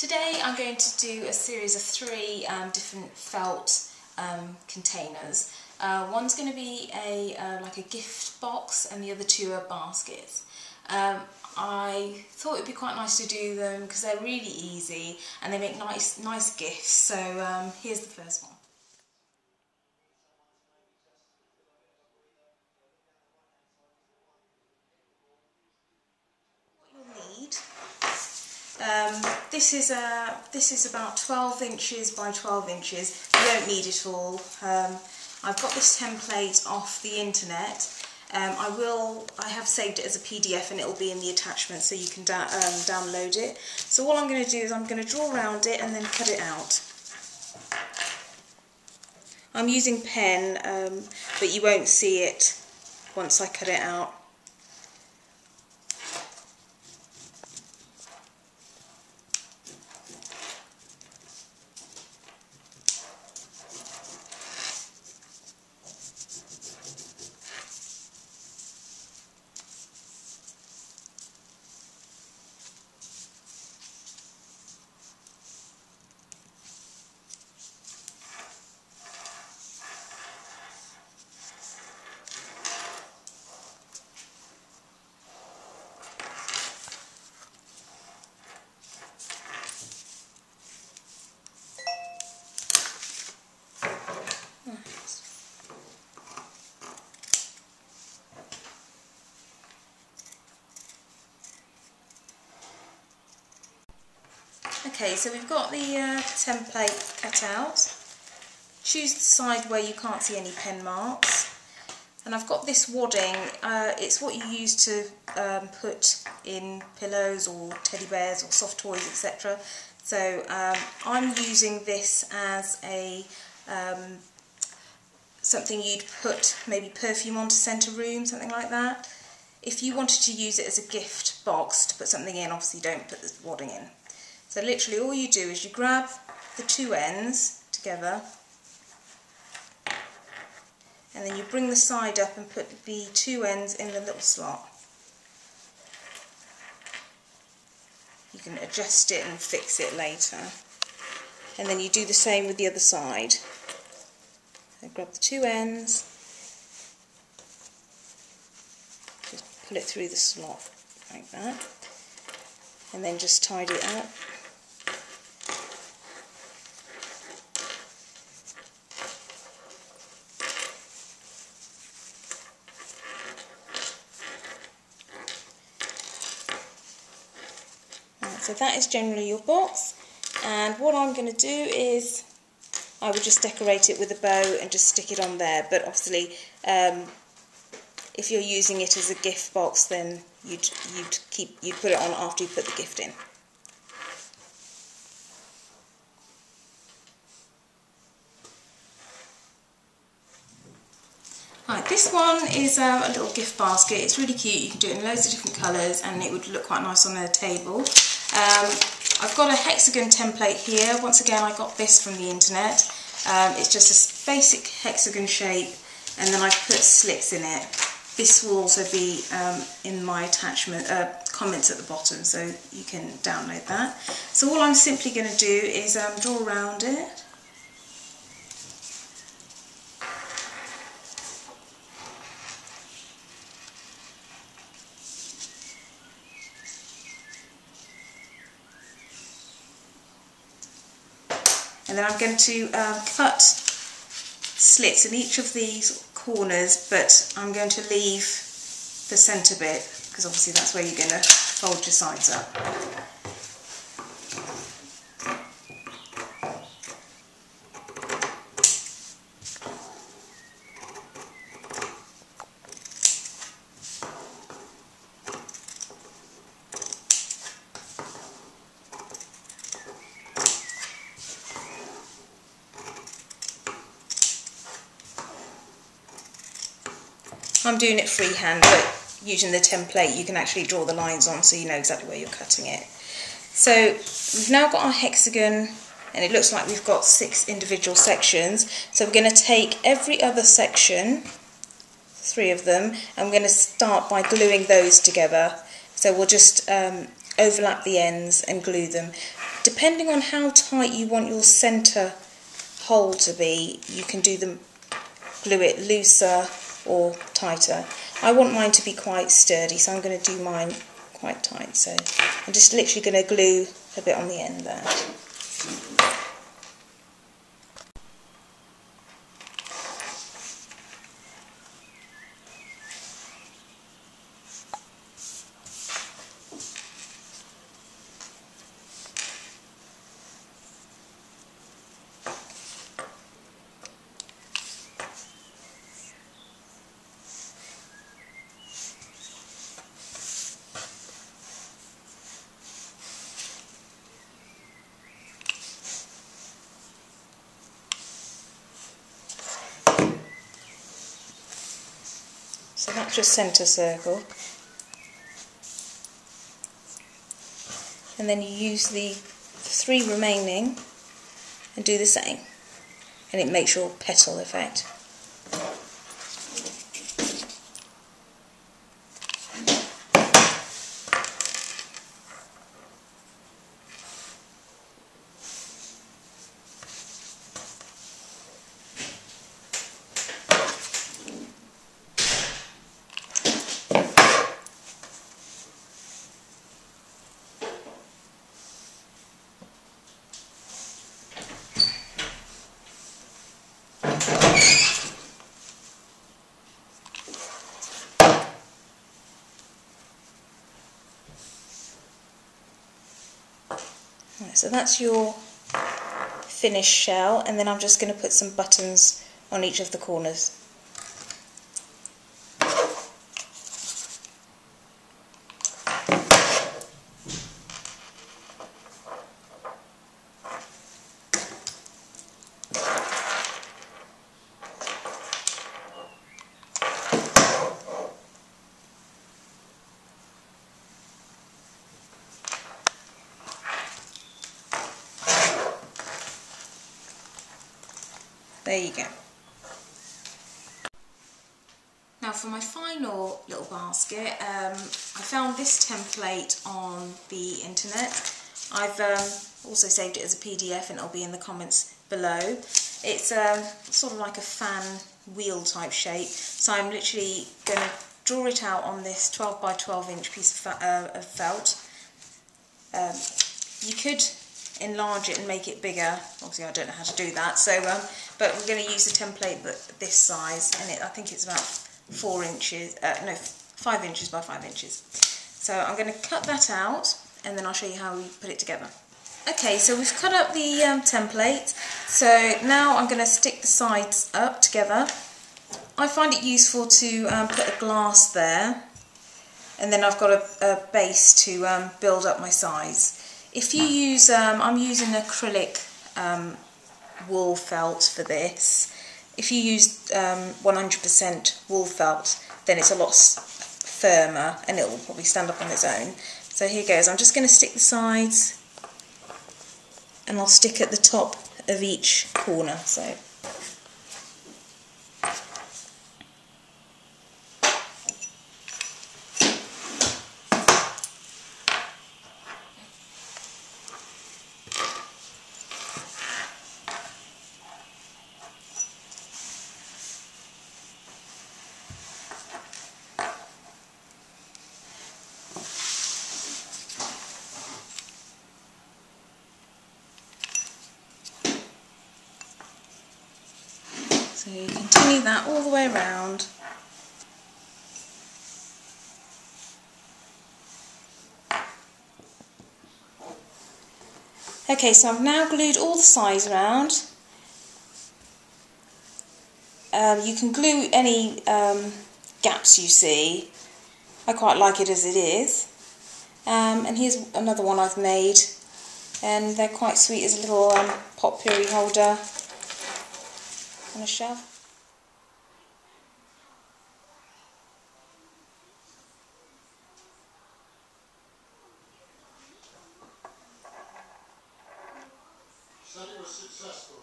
Today I'm going to do a series of three different felt containers. One's going to be like a gift box and the other two are baskets. I thought it would be quite nice to do them because they're really easy and they make nice gifts. So here's the first one. What you'll need. This is about 12 inches by 12 inches. You don't need it all. I've got this template off the internet. I have saved it as a PDF and it will be in the attachment so you can download it. So all I'm going to do is I'm going to draw around it and then cut it out. I'm using pen, but you won't see it once I cut it out. Okay, so we've got the template cut out. Choose the side where you can't see any pen marks. And I've got this wadding. It's what you use to put in pillows or teddy bears or soft toys, etc. So I'm using this as a something you'd put maybe perfume on to scent a room, something like that. If you wanted to use it as a gift box to put something in, obviously don't put the wadding in. So literally all you do is you grab the two ends together and then you bring the side up and put the two ends in the little slot. You can adjust it and fix it later. And then you do the same with the other side. So grab the two ends, just pull it through the slot like that, and then just tidy it up. So that is generally your box, and what I'm going to do is I would just decorate it with a bow and just stick it on there, but obviously if you're using it as a gift box then you'd put it on after you put the gift in. Right, this one is a little gift basket. It's really cute. You can do it in loads of different colours and it would look quite nice on a table. I've got a hexagon template here. Once again, I got this from the internet. It's just a basic hexagon shape and then I put slits in it. This will also be in my attachment comments at the bottom, so you can download that. So all I'm simply going to do is draw around it. And then I'm going to cut slits in each of these corners, but I'm going to leave the centre bit because obviously that's where you're going to fold your sides up. I'm doing it freehand, but using the template you can actually draw the lines on so you know exactly where you're cutting it. So we've now got our hexagon and it looks like we've got 6 individual sections. So we're going to take every other section, 3 of them, and we're going to start by gluing those together. So we'll just overlap the ends and glue them. Depending on how tight you want your centre hole to be, you can glue it looser or tighter. I want mine to be quite sturdy, so I'm going to do mine quite tight. So I'm just literally going to glue a bit on the end there. So that's your centre circle. And then you use the 3 remaining and do the same. And it makes your petal effect. Right, so that's your finished shell, and then I'm just going to put some buttons on each of the corners. There you go. Now for my final little basket, I found this template on the internet. I've also saved it as a PDF and it'll be in the comments below. It's sort of like a fan wheel type shape, so I'm literally going to draw it out on this 12 by 12 inch piece of felt. You could enlarge it and make it bigger. Obviously I don't know how to do that, so but we're going to use a template this size, and I think it's about 5 inches by 5 inches. So I'm going to cut that out and then I'll show you how we put it together. Okay, so we've cut up the template, so now I'm going to stick the sides up together. I find it useful to put a glass there, and then I've got a base to build up my sides. If you use, I'm using acrylic wool felt for this. If you use 100% wool felt, then it's a lot firmer and it will probably stand up on its own. So here goes. I'm just going to stick the sides, and I'll stick at the top of each corner. So. So you continue that all the way around. Okay, so I've now glued all the sides around. You can glue any gaps you see. I quite like it as it is. And here's another one I've made, and they're quite sweet as a little potpourri holder on a shelf. Shelley was successful.